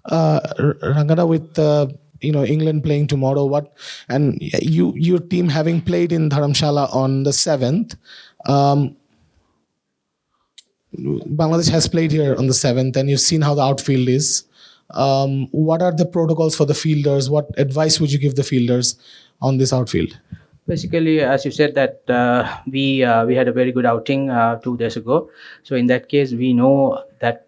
Rangana, with England playing tomorrow, and your team having played in Dharamshala on the 7th, Bangladesh has played here on the 7th, and you've seen how the outfield is. What are the protocols for the fielders? What advice would you give the fielders on this outfield? Basically, as you said that we had a very good outing 2 days ago. So in that case, we know that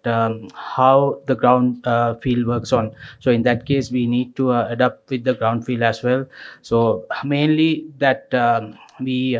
how the ground field works on. So in that case, we need to adapt with the ground field as well. So mainly that we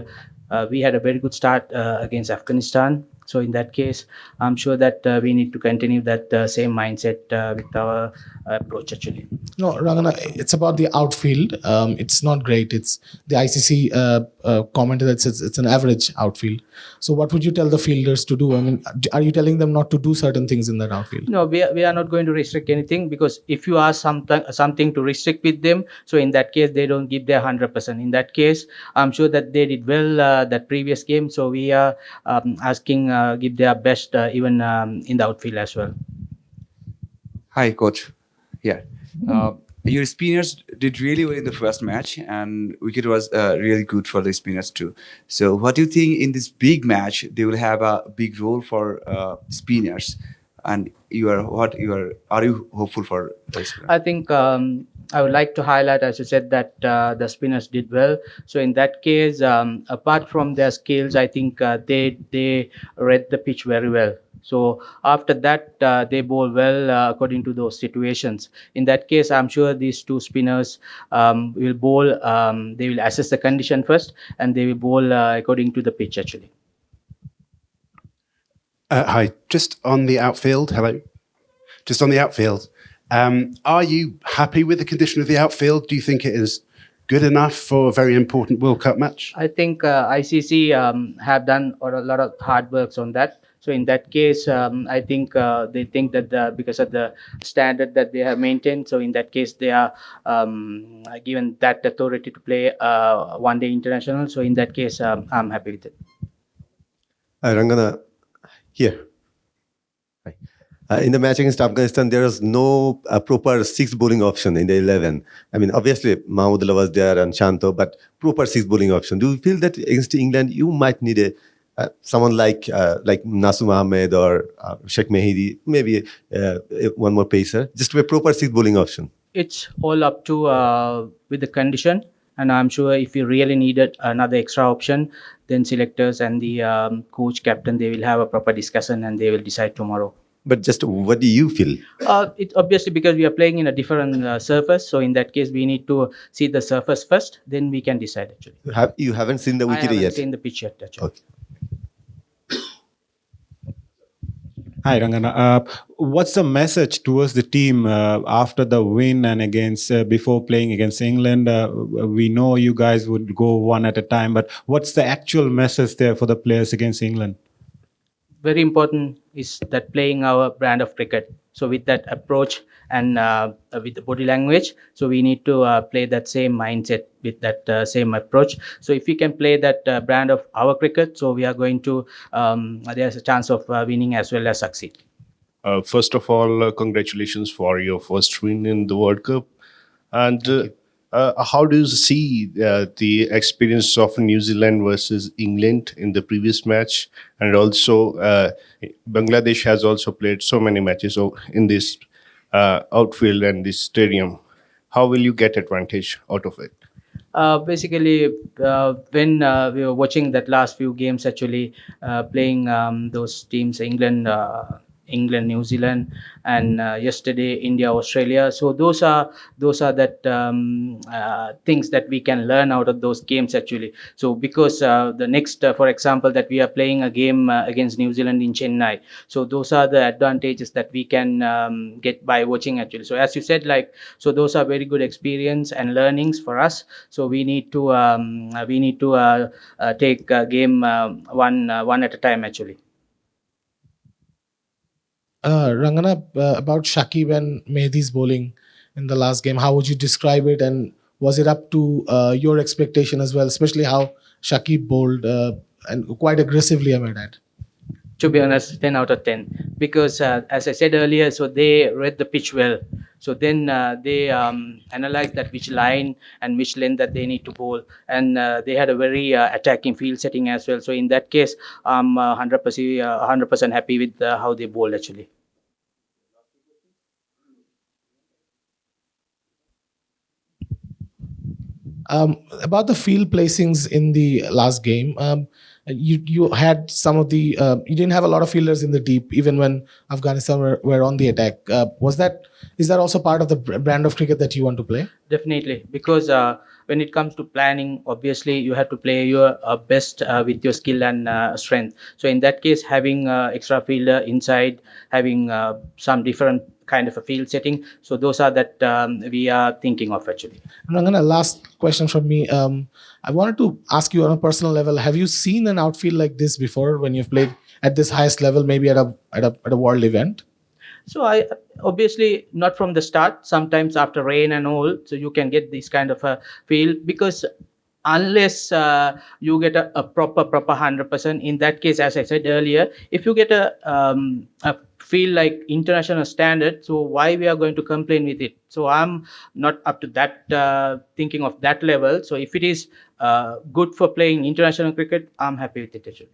had a very good start against Afghanistan. So in that case, I'm sure that we need to continue that same mindset with our approach actually. No, Rangana, it's about the outfield. It's not great. It's the ICC commented that it's an average outfield. So what would you tell the fielders to do? I mean, are you telling them not to do certain things in that outfield? No, we are not going to restrict anything, because if you ask something to restrict with them, so in that case they don't give their 100%. In that case, I'm sure that they did well that previous game. So we are asking give their best even in the outfield as well. Hi, coach. Yeah. Your spinners did really well in the first match, and wicket was really good for the spinners too. So, what do you think in this big match they will have a big role for spinners? And are you hopeful for this? I think I would like to highlight, as you said, that the spinners did well. So in that case, apart from their skills, I think they read the pitch very well. So after that, they bowl well according to those situations. In that case, I'm sure these two spinners will bowl. They will assess the condition first, and they will bowl according to the pitch actually. Hi, just on the outfield. Hello. Just on the outfield. Are you happy with the condition of the outfield? Do you think it is good enough for a very important World Cup match? I think ICC have done a lot of hard works on that. So in that case, I think they think that because of the standard that they have maintained, so in that case they are given that authority to play one-day international. So in that case, I'm happy with it. Rangana, here. In the match against Afghanistan, there was no proper six bowling option in the 11. I mean, obviously, Mahmudullah was there and Shanto, but proper six bowling option. Do you feel that against England, you might need someone like Nasum Ahmed or Sheikh Mehidi, maybe one more pacer, just to a proper six bowling option? It's all up to with the condition. And I'm sure if you really needed another extra option, then selectors and the coach, captain, they will have a proper discussion and they will decide tomorrow. But just what do you feel? It's obviously because we are playing in a different surface. So in that case, we need to see the surface first, then we can decide actually. You haven't seen the wicket yet? I haven't seen the pitch yet actually. Okay. Hi, Rangana. What's the message towards the team after the win and before playing against England? We know you guys would go one at a time, but what's the actual message there for the players against England? Very important is that playing our brand of cricket. So with that approach and with the body language, so we need to play that same mindset with that same approach. So if we can play that brand of our cricket, so we are going to, there's a chance of winning as well as succeed. First of all, congratulations for your first win in the World Cup. And how do you see the experience of New Zealand versus England in the previous match? And also, Bangladesh has also played so many matches in this outfield and this stadium. How will you get advantage out of it? Basically, when we were watching that last few games, actually playing those teams, England, New Zealand, and yesterday India, Australia. So those are that things that we can learn out of those games actually. So because the next, for example, that we are playing a game against New Zealand in Chennai. So those are the advantages that we can get by watching actually. So as you said, so those are very good experience and learnings for us. So we need to take a game one at a time actually. Rangana, about Shakib and Mehdi's bowling in the last game, how would you describe it, and was it up to your expectation as well, especially how Shakib bowled and quite aggressively, I might add? To be honest, 10 out of 10, because as I said earlier, so they read the pitch well. So then they analyzed that which line and which length that they need to bowl, and they had a very attacking field setting as well. So in that case, I'm 100% happy with how they bowled actually. About the field placings in the last game, you had some of the you didn't have a lot of fielders in the deep, even when Afghanistan were on the attack. Is that also part of the brand of cricket that you want to play? Definitely, because when it comes to planning, obviously you have to play your best with your skill and strength. So in that case, having extra fielder inside, having some different kind of a field setting. So those are that we are thinking of actually. And I'm gonna last question from me. I wanted to ask you on a personal level: have you seen an outfield like this before when you've played at this highest level, maybe at a world event? So I obviously not from the start. Sometimes after rain and all, so you can get this kind of a feel because unless you get a proper 100%. In that case, as I said earlier, if you get a feel like international standard, so why we are going to complain with it? So I'm not up to that thinking of that level. So if it is good for playing international cricket, I'm happy with it actually.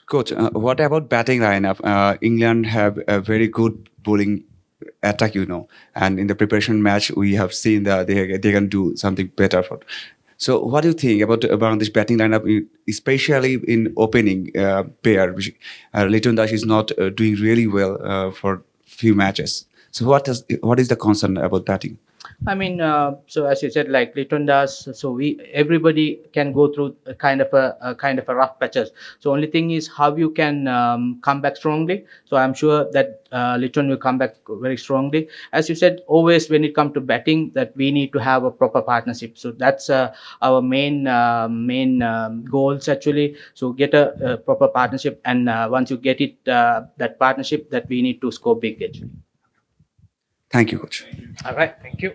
Coach, what about batting lineup? England have a very good bowling attack, and in the preparation match, we have seen that they can do something better for. So, what do you think about this batting lineup, especially in opening pair, which Leighton Dash is not doing really well for few matches. So, what is the concern about batting? I mean, so as you said, like Leighton does, so everybody can go through a kind of a rough patches. So only thing is how you can come back strongly. So I'm sure that Leighton will come back very strongly. As you said, always when it comes to batting, that we need to have a proper partnership. So that's our main goals actually. So get a proper partnership, and once you get it, that partnership, that we need to score big actually. Thank you, Coach. All right, thank you.